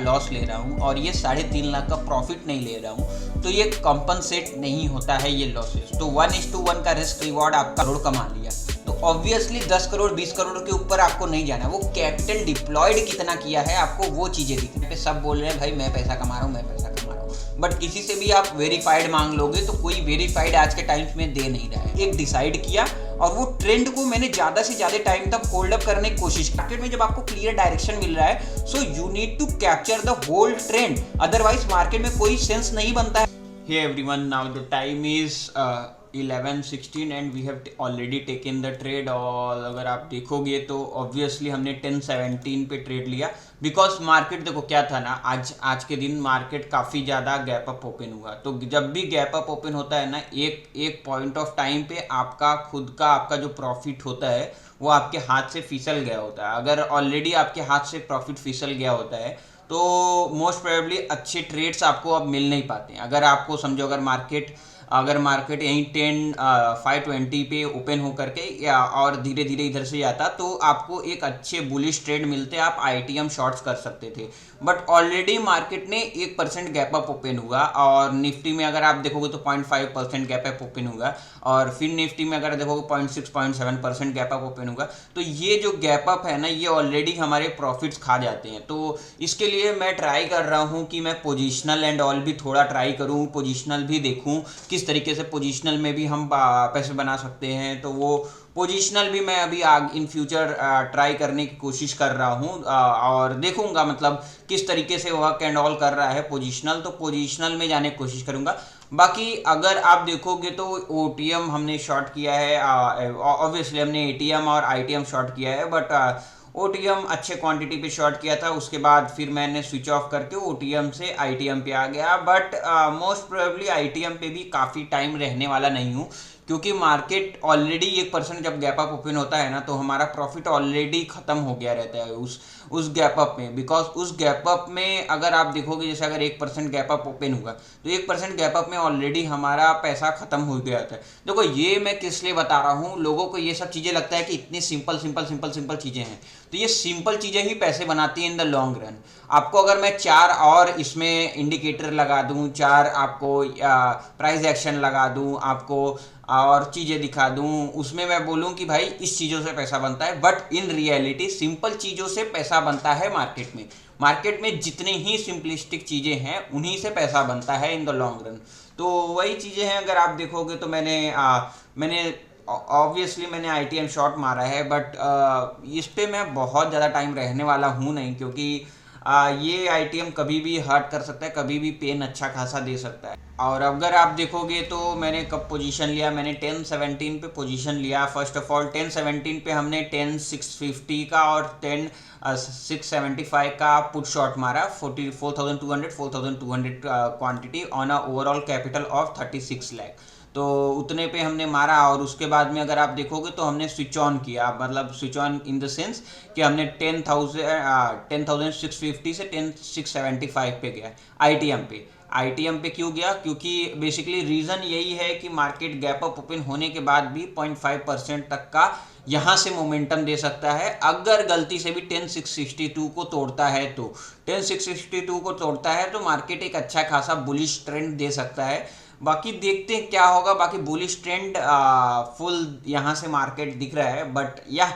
Loss ले रहा हूँ और ये 3.5 लाख का प्रॉफिट नहीं ले रहा हूँ, तो ये कंपनसेट नहीं होता है ये लॉसेस। तो 1:1 का रिस्क रिवॉर्ड आपका करोड़ कमा लिया, तो ऑब्वियसली 10 करोड़ 20 करोड़ के ऊपर आपको नहीं जाना। वो कैपिटल डिप्लॉयड कितना किया है आपको वो चीज़ें दिखने पे सब बोल रहे हैं भाई मैं पैसा कमा रहा हूँ, मैं पैसा कमा रहा हूँ, बट किसी से भी आप वेरीफाइड मांग लोगे तो कोई वेरीफाइड आज के टाइम्स में दे नहीं रहा है। एक डिसाइड किया और वो ट्रेंड को मैंने ज़्यादा से ज़्यादा टाइम तक होल्ड अप करने की कोशिश की। मार्केट में जब आपको क्लियर डायरेक्शन मिल रहा है, so you need to capture the whole trend, otherwise market में कोई सेंस नहीं बनता है। Hey everyone, now the time is 11:16 and we have already taken the trade। और अगर आप देखोगे तो ऑब्वियसली हमने 10:17 पे ट्रेड लिया, बिकॉज मार्केट देखो क्या था ना, आज के दिन मार्केट काफ़ी ज़्यादा गैप अप ओपन हुआ। तो जब भी गैप अप ओपन होता है ना, एक पॉइंट ऑफ टाइम पे आपका खुद का आपका जो प्रॉफिट होता है वो आपके हाथ से फिसल गया होता है। अगर ऑलरेडी आपके हाथ से प्रॉफिट फिसल गया होता है तो मोस्ट प्रोबेबली अच्छे ट्रेड्स आपको अब मिल नहीं पाते हैं। अगर आपको समझो अगर मार्केट यहीं 520 पे ओपन हो करके या और धीरे धीरे इधर से जाता तो आपको एक अच्छे बुलिश ट्रेड मिलते, आप आईटीएम शॉर्ट्स कर सकते थे। बट ऑलरेडी मार्केट ने 1% गैप अप ओपन हुआ और निफ्टी में अगर आप देखोगे तो 0.5% गैप अप ओपन हुआ और फिर निफ्टी में अगर देखोगे 0.6-0.7% गैप अप ओपन होगा। तो ये जो गैप अप है ना, ये ऑलरेडी हमारे प्रॉफिट्स खा जाते हैं। तो इसके लिए मैं ट्राई कर रहा हूँ कि मैं पोजिशनल एंड ऑल भी थोड़ा ट्राई करूँ, पोजिशनल भी देखूँ किस तरीके से पोजिशनल में भी हम पैसे बना सकते हैं। तो वो पोजिशनल भी मैं अभी इन फ्यूचर ट्राई करने की कोशिश कर रहा हूँ और देखूंगा मतलब किस तरीके से वर्क एंड ऑल कर रहा है पोजिशनल, तो पोजिशनल में जाने की कोशिश करूंगा। बाकी अगर आप देखोगे तो ओटीएम हमने शॉर्ट किया है, ऑब्वियसली हमने एटीएम और आईटीएम शॉर्ट किया है, बट ओटीएम अच्छे क्वांटिटी पे शॉर्ट किया था, उसके बाद फिर मैंने स्विच ऑफ करके ओटीएम से आईटीएम पे आ गया। बट मोस्ट प्रोबेबली आईटीएम पे भी काफ़ी टाइम रहने वाला नहीं हूँ, क्योंकि मार्केट ऑलरेडी 1% जब गैप अप ओपन होता है ना तो हमारा प्रॉफिट ऑलरेडी ख़त्म हो गया रहता है उस गैप अप में। बिकॉज उस गैप अप में अगर आप देखोगे, जैसे अगर 1% गैप अप ओपन हुआ तो 1% गैप अप में ऑलरेडी हमारा पैसा ख़त्म हो गया था। देखो ये मैं किस लिए बता रहा हूँ, लोगों को ये सब चीज़ें लगता है कि इतनी सिंपल चीज़ें हैं, तो ये सिंपल चीज़ें ही पैसे बनाती हैं इन द लॉन्ग रन। आपको अगर मैं 4 और इसमें इंडिकेटर लगा दूं, 4 आपको प्राइस एक्शन लगा दूं, आपको और चीज़ें दिखा दूं, उसमें मैं बोलूं कि भाई इस चीज़ों से पैसा बनता है, बट इन रियलिटी सिंपल चीज़ों से पैसा बनता है मार्केट में जितनी ही सिंपलिस्टिक चीज़ें हैं उन्हीं से पैसा बनता है इन द लॉन्ग रन। तो वही चीज़ें हैं। अगर आप देखोगे तो मैंने ऑब्वियसली मैंने आईटीएम शॉर्ट मारा है, बट इस पे मैं बहुत ज़्यादा टाइम रहने वाला हूँ नहीं, क्योंकि ये आईटीएम कभी भी हर्ट कर सकता है, कभी भी पेन अच्छा खासा दे सकता है। और अगर आप देखोगे तो मैंने कब पोजीशन लिया, मैंने 10:17 पे पोजीशन लिया। फर्स्ट ऑफ ऑल 10:17 पे हमने 10,650 का और 10,675 का पुट शॉट मारा, 4,200 quantity on a overall capital of 36 lakh. तो उतने पे हमने मारा और उसके बाद में अगर आप देखोगे तो हमने स्विच ऑन किया, मतलब switch on in the sense कि हमने 10,650 से 10,675 पे गया आईटीएम पे क्यों गया, क्योंकि बेसिकली रीज़न यही है कि मार्केट गैप अप ओपन होने के बाद भी 0.5% तक का यहाँ से मोमेंटम दे सकता है। अगर गलती से भी 10,662 को तोड़ता है तो 10,662 को तोड़ता है तो मार्केट एक अच्छा खासा बुलिश ट्रेंड दे सकता है। बाकी देखते हैं क्या होगा। बाकी बुलिश ट्रेंड फुल यहाँ से मार्केट दिख रहा है, बट या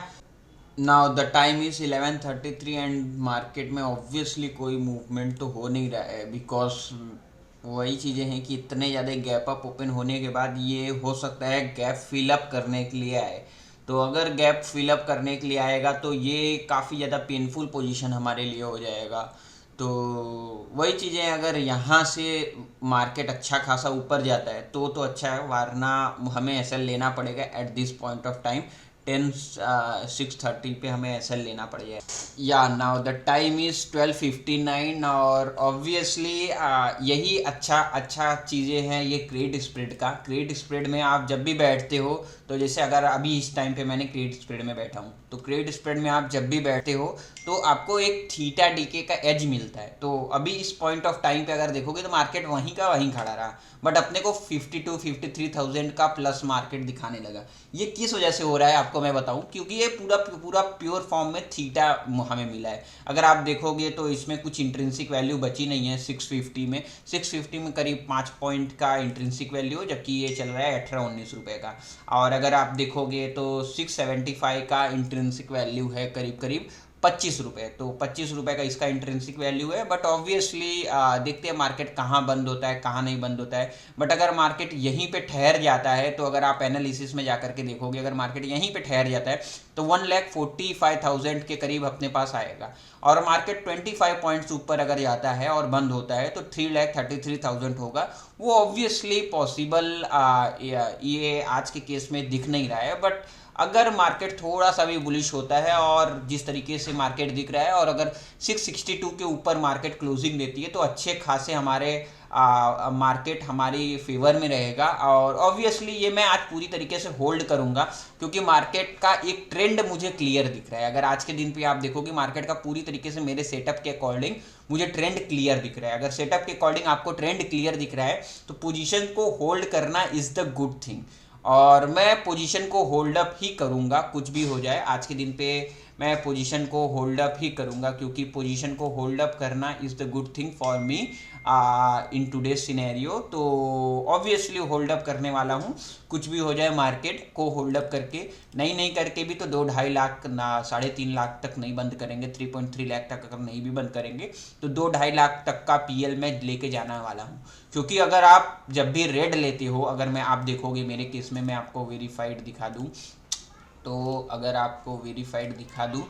now the time is 11:33 and market में ऑब्वियसली कोई मूवमेंट तो हो नहीं रहा है, बिकॉज वही चीज़ें हैं कि इतने ज़्यादा गैप अप ओपन होने के बाद ये हो सकता है गैप फिलअप करने के लिए आए। तो अगर गैप फिलअप करने के लिए आएगा तो ये काफ़ी ज़्यादा पेनफुल पोजीशन हमारे लिए हो जाएगा। तो वही चीज़ें, अगर यहाँ से मार्केट अच्छा खासा ऊपर जाता है तो अच्छा है, वरना हमें एसएल लेना पड़ेगा at this point of time. 10,630 पे हमें एसएल लेना पड़ेगा। या नाउ द टाइम इज़ 12:59 और ऑब्वियसली यही अच्छा चीज़ें हैं ये क्रेडिट स्प्रेड में आप जब भी बैठते हो, तो जैसे अगर अभी इस टाइम पे मैंने क्रेडिट स्प्रेड में बैठा हूँ, तो क्रेडिट स्प्रेड में आप जब भी बैठते हो तो आपको एक थीटा डीके का एज मिलता है। तो अभी इस पॉइंट ऑफ टाइम पे अगर देखोगे तो मार्केट वहीं का वहीं खड़ा रहा, बट अपने को 52-53,000 का प्लस मार्केट दिखाने लगा। ये किस वजह से हो रहा है आपको आपको मैं बताऊं, क्योंकि ये पूरा पूरा प्योर फॉर्म में थीटा हमें मिला है। अगर आप देखोगे तो इसमें कुछ इंट्रिंसिक वैल्यू बची नहीं है 650 में करीब 5 पॉइंट का इंट्रिंसिक वैल्यू, जबकि ये चल रहा है 18-19 रुपये का। और अगर आप देखोगे तो 675 का इंट्रिंसिक वैल्यू है करीब करीब 25 रुपये, तो 25 रुपये का इसका इंट्रिंसिक वैल्यू है। बट ऑब्वियसली देखते हैं मार्केट कहाँ बंद होता है कहाँ नहीं बंद होता है। बट अगर मार्केट यहीं पे ठहर जाता है, तो अगर आप एनालिसिस में जाकर के देखोगे, अगर मार्केट यहीं पे ठहर जाता है तो 1,45,000 के करीब अपने पास आएगा। और मार्केट 25 पॉइंट्स ऊपर अगर जाता है और बंद होता है तो 3,33,000 होगा। वो ऑब्वियसली पॉसिबल ये आज के केस में दिख नहीं रहा है। बट अगर मार्केट थोड़ा सा भी बुलिश होता है और जिस तरीके से मार्केट दिख रहा है, और अगर 662 के ऊपर मार्केट क्लोजिंग देती है, तो अच्छे खासे हमारे मार्केट हमारी फेवर में रहेगा। और ऑब्वियसली ये मैं आज पूरी तरीके से होल्ड करूंगा, क्योंकि मार्केट का एक ट्रेंड मुझे क्लियर दिख रहा है। अगर आज के दिन पे आप देखोगे मार्केट का पूरी तरीके से मेरे सेटअप के अकॉर्डिंग मुझे ट्रेंड क्लियर दिख रहा है। अगर सेटअप के अकॉर्डिंग आपको ट्रेंड क्लियर दिख रहा है तो पोजीशन को होल्ड करना इज द गुड थिंग, और मैं पोजीशन को होल्ड अप ही करूंगा कुछ भी हो जाए। आज के दिन पे मैं पोजीशन को होल्ड अप ही करूंगा, क्योंकि पोजीशन को होल्ड अप करना is the good thing for me in today scenario. तो ऑब्वियसली होल्ड अप करने वाला हूँ, कुछ भी हो जाए मार्केट को होल्ड अप करके, नहीं करके भी तो 2-2.5 लाख 3.5 लाख तक नहीं बंद करेंगे, 3.3 लाख तक अगर नहीं भी बंद करेंगे तो 2-2.5 लाख तक का पीएल में लेके जाने वाला हूँ। क्योंकि अगर आप जब भी रेड लेते हो, अगर मैं आप देखोगे मेरे केस में मैं आपको वेरीफाइड दिखा दूँ, तो अगर आपको वेरीफाइड दिखा दूँ,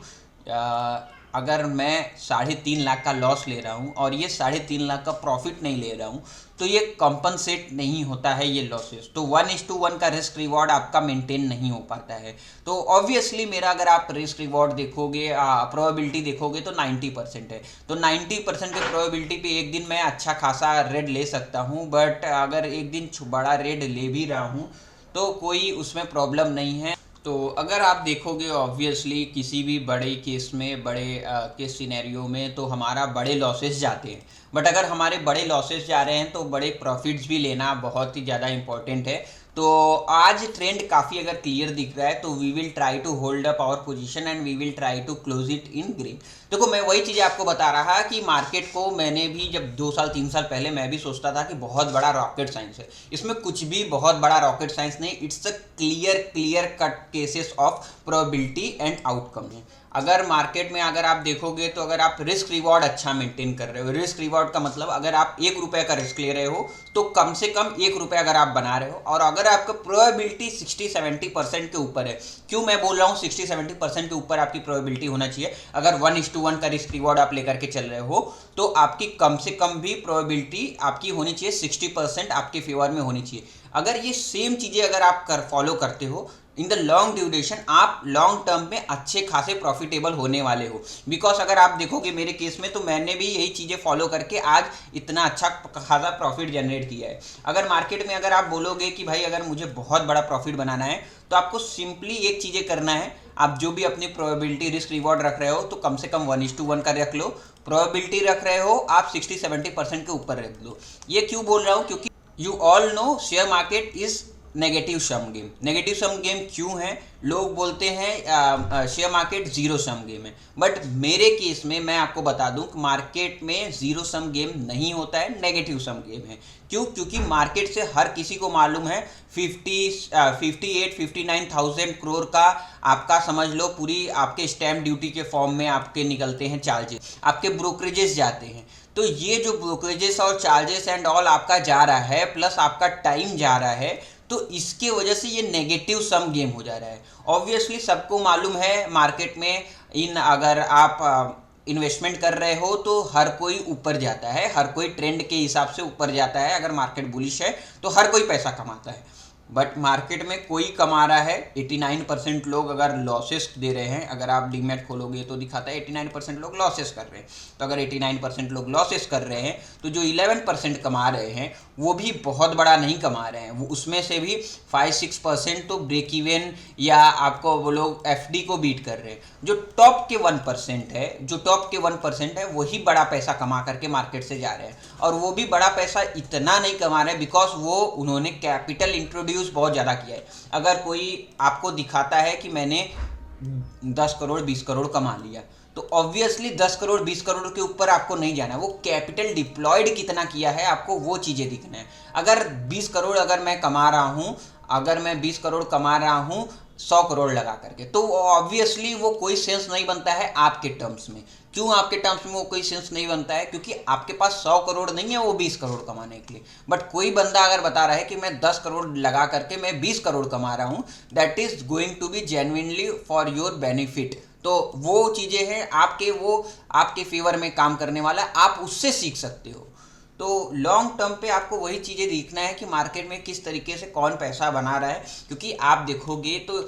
अगर मैं 3.5 लाख का लॉस ले रहा हूँ और ये 3.5 लाख का प्रॉफिट नहीं ले रहा हूँ, तो ये कंपनसेट नहीं होता है ये लॉसेस। तो 1:1 का रिस्क रिवॉर्ड आपका मेंटेन नहीं हो पाता है। तो ऑब्वियसली मेरा अगर आप रिस्क रिवॉर्ड देखोगे, प्रोबेबिलिटी देखोगे तो 90% है। तो 90% के प्रोबेबिलिटी पे एक दिन मैं अच्छा खासा रेड ले सकता हूँ। बट अगर एक दिन बड़ा रेड ले भी रहा हूँ तो कोई उसमें प्रॉब्लम नहीं है। तो अगर आप देखोगे ऑब्वियसली किसी भी बड़े केस में, बड़े केस सिनेरियो में, तो हमारा बड़े लॉसेस जाते हैं। बट अगर हमारे बड़े लॉसेस जा रहे हैं तो बड़े प्रॉफिट्स भी लेना बहुत ही ज़्यादा इंपॉर्टेंट है। तो आज ट्रेंड काफ़ी अगर क्लियर दिख रहा है तो we will try to hold up our position and we will try to close it in green. देखो मैं वही चीज़ आपको बता रहा कि मार्केट को मैंने भी जब 2-3 साल पहले मैं भी सोचता था कि बहुत बड़ा रॉकेट साइंस है, इसमें कुछ भी बहुत बड़ा रॉकेट साइंस नहीं, it's a clear cut cases of probability and outcome है। अगर मार्केट में अगर आप देखोगे तो अगर आप रिस्क रिवॉर्ड अच्छा मेंटेन कर रहे हो, रिस्क रिवॉर्ड का मतलब अगर आप 1 रुपये का रिस्क ले रहे हो तो कम से कम 1 रुपये अगर आप बना रहे हो, और अगर आपका प्रोबेबिलिटी 60-70% के ऊपर है, क्यों मैं बोल रहा हूँ 60-70% के ऊपर आपकी प्रोबेबिलिटी होना चाहिए। अगर 1:1 का रिस्क रिवॉर्ड आप लेकर के चल रहे हो तो आपकी कम से कम भी प्रोबेबिलिटी आपकी होनी चाहिए 60% आपके फेवर में होनी चाहिए। अगर ये सेम चीज़ें अगर आप फॉलो करते हो इन द लॉन्ग ड्यूरेशन, आप लॉन्ग टर्म में अच्छे खासे प्रॉफिटेबल होने वाले हो। बिकॉज अगर आप देखोगे मेरे केस में तो मैंने भी यही चीज़ें फॉलो करके आज इतना अच्छा खासा प्रॉफिट जनरेट किया है। अगर मार्केट में अगर आप बोलोगे कि भाई अगर मुझे बहुत बड़ा प्रॉफिट बनाना है तो आपको सिंपली एक चीज़ें करना है, आप जो भी अपनी प्रोबेबिलिटी रिस्क रिवॉर्ड रख रहे हो तो कम से कम 1:1 का रख लो। प्रोबेबिलिटी रख रहे हो आप 60-70% के ऊपर रख लो। ये क्यों बोल रहा हूँ, क्योंकि you all know share market is negative sum game. Negative sum game क्यों है? लोग बोलते हैं share market zero sum game है, बट मेरे केस में मैं आपको बता दूं कि मार्केट में जीरो सम गेम नहीं होता है, नेगेटिव सम गेम है। क्यों? क्योंकि मार्केट से हर किसी को मालूम है 58-59,000 करोड़ का आपका समझ लो पूरी आपके स्टैम्प ड्यूटी के फॉर्म में आपके निकलते हैं चार्जेस, आपके ब्रोकरेजेस जाते हैं। तो ये जो ब्रोकरेजेस और चार्जेस एंड ऑल आपका जा रहा है, प्लस आपका टाइम जा रहा है, तो इसके वजह से ये नेगेटिव सम गेम हो जा रहा है। ऑब्वियसली सबको मालूम है मार्केट में अगर आप इन्वेस्टमेंट कर रहे हो तो हर कोई ऊपर जाता है, हर कोई ट्रेंड के हिसाब से ऊपर जाता है। अगर मार्केट बुलिश है तो हर कोई पैसा कमाता है, बट मार्केट में कोई कमा रहा है 89% लोग अगर लॉसेस दे रहे हैं। अगर आप डीमैट खोलोगे तो दिखाता है 89% लोग लॉसेस कर रहे हैं। तो अगर 89% लोग लॉसेस कर रहे हैं तो जो 11% कमा रहे हैं वो भी बहुत बड़ा नहीं कमा रहे हैं, वो उसमें से भी 5-6% तो ब्रेक इवन या आपको वो लोग एफडी को बीट कर रहे हैं। जो टॉप के 1% है, जो टॉप के 1% है वही बड़ा पैसा कमा करके मार्केट से जा रहे हैं, और वो भी बड़ा पैसा इतना नहीं कमा रहे बिकॉज वो उन्होंने कैपिटल इंट्रोड्यूस यूज़ बहुत ज़्यादा किया है। अगर कोई आपको दिखाता है कि मैंने 10 करोड़ 20 करोड़ कमा लिया, तो ऑब्वियसली 10 करोड़ 20 करोड़ के ऊपर आपको नहीं जाना है, वो कैपिटल डिप्लॉयड कितना किया है आपको वो चीज़ें दिखना है। अगर 20 करोड़ अगर मैं कमा रहा हूँ, अगर मैं 20 करोड़ कमा रहा हूँ 100 करोड़ लगा करके, तो ऑब्वियसली वो कोई सेंस नहीं बनता है आपके टर्म्स में। क्यों आपके टर्म्स में वो कोई सेंस नहीं बनता है? क्योंकि आपके पास 100 करोड़ नहीं है वो 20 करोड़ कमाने के लिए। बट कोई बंदा अगर बता रहा है कि मैं 10 करोड़ लगा करके मैं 20 करोड़ कमा रहा हूँ, that is going to be genuinely for your benefit. तो वो चीज़ें हैं आपके फेवर में काम करने वाला, आप उससे सीख सकते हो। तो लॉन्ग टर्म पे आपको वही चीज़ें देखना है कि मार्केट में किस तरीके से कौन पैसा बना रहा है। क्योंकि आप देखोगे तो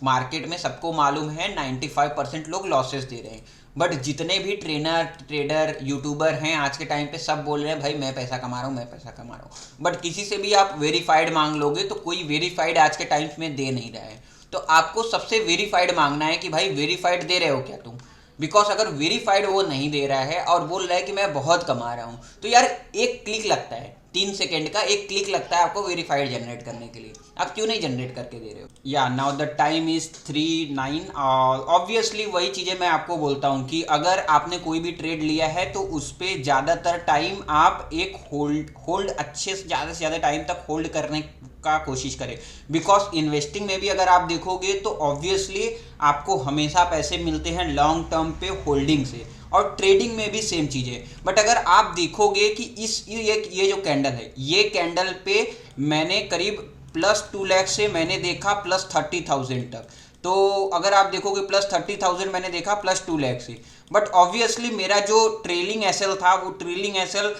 मार्केट में सबको मालूम है 95% लोग लॉसेस दे रहे हैं, बट जितने भी ट्रेडर यूट्यूबर हैं आज के टाइम पे सब बोल रहे हैं भाई मैं पैसा कमा रहा हूँ, मैं पैसा कमा रहा हूँ। बट किसी से भी आप वेरीफाइड मांग लोगे तो कोई वेरीफाइड आज के टाइम में दे नहीं रहा है। तो आपको सबसे वेरीफाइड मांगना है कि भाई वेरीफाइड दे रहे हो क्या तुम? बिकॉज अगर वेरीफाइड वो नहीं दे रहा है और बोल रहा है कि मैं बहुत कमा रहा हूँ, तो यार एक क्लिक लगता है, 3 सेकेंड का एक क्लिक लगता है आपको वेरीफाइड जनरेट करने के लिए। आप क्यों नहीं जनरेट करके दे रहे हो? या now the time is 3:09। Obviously वही चीज़ें मैं आपको बोलता हूँ कि अगर आपने कोई भी ट्रेड लिया है तो उस पर ज़्यादातर टाइम आप एक होल्ड अच्छे से ज़्यादा टाइम तक होल्ड करने का कोशिश करें। बिकॉज इन्वेस्टिंग में भी अगर आप देखोगे तो ऑब्वियसली आपको हमेशा पैसे मिलते हैं लॉन्ग टर्म पे होल्डिंग से, और ट्रेडिंग में भी सेम चीज़ है। बट अगर आप देखोगे कि ये जो कैंडल है, ये कैंडल पे मैंने करीब +2 लाख से मैंने देखा +30,000 तक। तो अगर आप देखोगे +30,000 मैंने देखा +2 लाख से। बट ऑब्वियसली मेरा जो ट्रेलिंग एसएल था वो ट्रेलिंग एसएल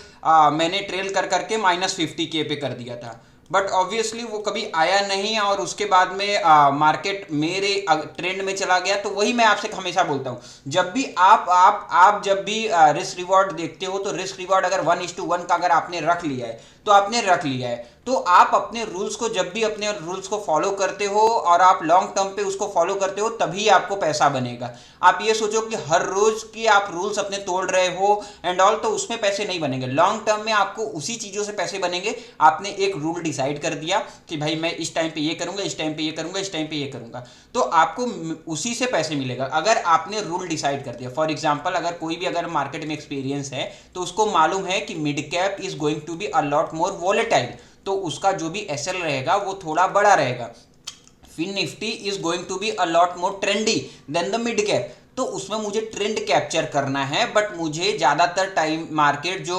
मैंने ट्रेल कर करके -50K पे कर दिया था। बट ऑब्वियसली वो कभी आया नहीं और उसके बाद में मार्केट मेरे ट्रेंड में चला गया। तो वही मैं आपसे हमेशा बोलता हूँ, जब भी आप जब भी रिस्क रिवॉर्ड देखते हो तो रिस्क रिवॉर्ड अगर 1:1 का अगर आपने रख लिया है तो आपने रख लिया है। तो आप अपने रूल्स को जब भी अपने रूल्स को फॉलो करते हो और आप लॉन्ग टर्म पे उसको फॉलो करते हो तभी आपको पैसा बनेगा। आप ये सोचो कि हर रोज की आप रूल्स अपने तोड़ रहे हो एंड ऑल, तो उसमें पैसे नहीं बनेंगे। लॉन्ग टर्म में आपको उसी चीज़ों से पैसे बनेंगे। आपने एक रूल डिसाइड कर दिया कि भाई मैं इस टाइम पे ये करूंगा, इस टाइम पे ये करूंगा, इस टाइम पे ये करूंगा, तो आपको उसी से पैसे मिलेगा अगर आपने रूल डिसाइड कर दिया। फॉर एग्जाम्पल अगर कोई भी अगर मार्केट में एक्सपीरियंस है तो उसको मालूम है कि mid cap is going to be a lot more volatile, तो उसका जो भी एसएल रहेगा वो थोड़ा बड़ा रहेगा। Fin Nifty is going to be a lot more trendy than the mid cap, तो उसमें मुझे ट्रेंड कैप्चर करना है। बट मुझे ज़्यादातर टाइम मार्केट जो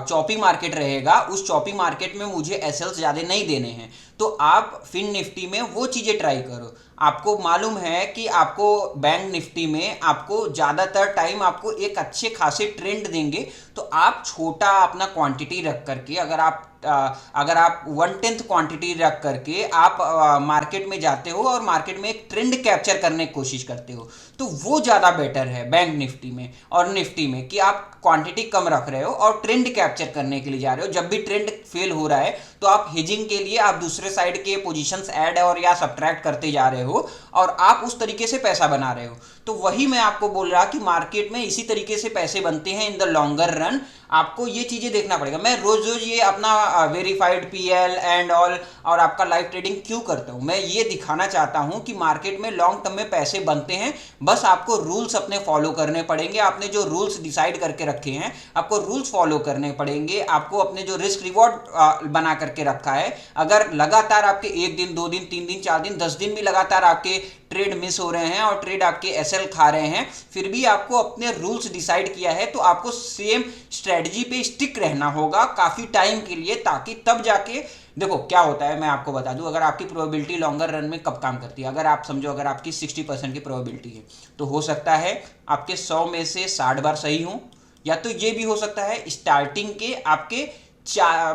चॉपी मार्केट रहेगा उस चॉपी मार्केट में मुझे एसएल ज़्यादा नहीं देने हैं। तो आप फिन निफ्टी में वो चीज़ें ट्राई करो। आपको मालूम है कि आपको बैंक निफ्टी में आपको ज़्यादातर टाइम आपको एक अच्छे खासे ट्रेंड देंगे, तो आप छोटा अपना क्वांटिटी रख करके अगर आप 1/10 क्वांटिटी रख करके आप मार्केट में जाते हो और मार्केट में एक ट्रेंड कैप्चर करने की कोशिश करते हो, तो वो ज़्यादा बेटर है बैंक निफ्टी में और निफ्टी में कि आप क्वांटिटी कम रख रहे हो और ट्रेंड कैप्चर करने के लिए जा रहे हो। जब भी ट्रेंड फेल हो रहा है तो आप हेजिंग के लिए आप दूसरे साइड के पोजीशंस ऐड और या सब्ट्रैक्ट करते जा रहे हो और आप उस तरीके से पैसा बना रहे हो। तो वही मैं आपको बोल रहा कि मार्केट में इसी तरीके से पैसे बनते हैं इन द लॉन्गर रन। आपको ये चीज़ें देखना पड़ेगा। मैं रोज रोज ये अपना वेरीफाइड पीएल एंड ऑल और आपका लाइव ट्रेडिंग क्यों करता हूँ? मैं ये दिखाना चाहता हूँ कि मार्केट में लॉन्ग टर्म में पैसे बनते हैं, बस आपको रूल्स अपने फॉलो करने पड़ेंगे। आपने जो रूल्स डिसाइड करके रखे हैं आपको रूल्स फॉलो करने पड़ेंगे। आपको अपने जो रिस्क रिवॉर्ड बना करके रखा है, अगर लगातार आपके 1 दिन 2 दिन 3 दिन 4 दिन 10 दिन भी लगातार आपके ट्रेड मिस हो रहे हैं और ट्रेड आपके एसएल खा रहे हैं, फिर भी आपको अपने रूल्स डिसाइड किया है तो आपको सेम स्ट्रेटजी पे स्टिक रहना होगा काफ़ी टाइम के लिए, ताकि तब जाके देखो क्या होता है। मैं आपको बता दूं, अगर आपकी प्रोबेबिलिटी लॉन्गर रन में कब काम करती है, अगर आप समझो अगर आपकी 60% की प्रोबेबिलिटी है तो हो सकता है आपके 100 में से 60 बार सही हो, या तो ये भी हो सकता है स्टार्टिंग के आपके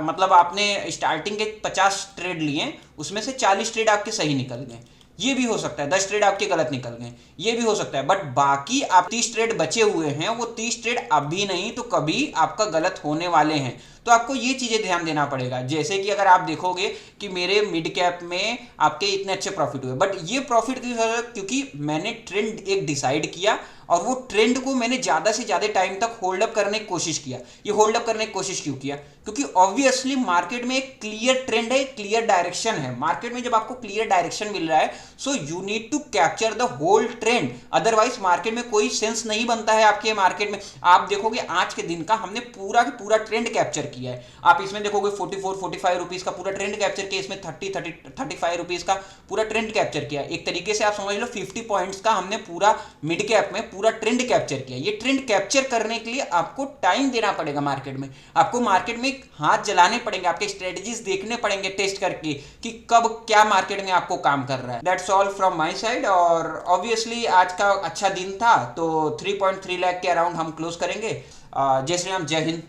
मतलब आपने स्टार्टिंग के 50 ट्रेड लिए उसमें से 40 ट्रेड आपके सही निकल गए, ये भी हो सकता है। 10 ट्रेड आपके गलत निकल गए, ये भी हो सकता है। बट बाकी आप 30 ट्रेड बचे हुए हैं, वो 30 ट्रेड अभी नहीं तो कभी आपका गलत होने वाले हैं। तो आपको ये चीज़ें ध्यान देना पड़ेगा। जैसे कि अगर आप देखोगे कि मेरे मिड कैप में आपके इतने अच्छे प्रॉफिट हुए, बट ये प्रॉफिट क्योंकि मैंने ट्रेंड एक डिसाइड किया और वो ट्रेंड को मैंने ज़्यादा से ज़्यादा टाइम तक होल्ड अप करने की कोशिश किया। ये होल्ड अप करने की कोशिश क्यों किया? क्योंकि ऑब्वियसली मार्केट में एक क्लियर ट्रेंड है, क्लियर डायरेक्शन है। मार्केट में जब आपको क्लियर डायरेक्शन मिल रहा है, so you need to capture the whole trend, otherwise market में कोई सेंस नहीं बनता है आपके मार्केट में। आप देखोगे आज के दिन का हमने पूरा का पूरा ट्रेंड कैप्चर किया है। आप इसमें देखोगे 44-45 रुपीज का पूरा ट्रेंड कैप्चर किया, इसमें 30-35 रुपीज का पूरा ट्रेंड कैप्चर किया। एक तरीके से आप समझ लो 50 पॉइंट्स का हमने पूरा मिड कैप में पूरा ट्रेंड कैप्चर किया। ये ट्रेंड कैप्चर करने के लिए आपको टाइम देना पड़ेगा मार्केट में, आपको मार्केट में हाथ जलाने पड़ेंगे, आपके स्ट्रेटजीज देखने पड़ेंगे टेस्ट करके कि कब क्या मार्केट में आपको काम कर रहा है। That's all from my side. और ऑब्वियसली आज का अच्छा दिन था, तो 3.3 लाख के अराउंड हम क्लोज करेंगे। जय श्री राम, जय हिंद।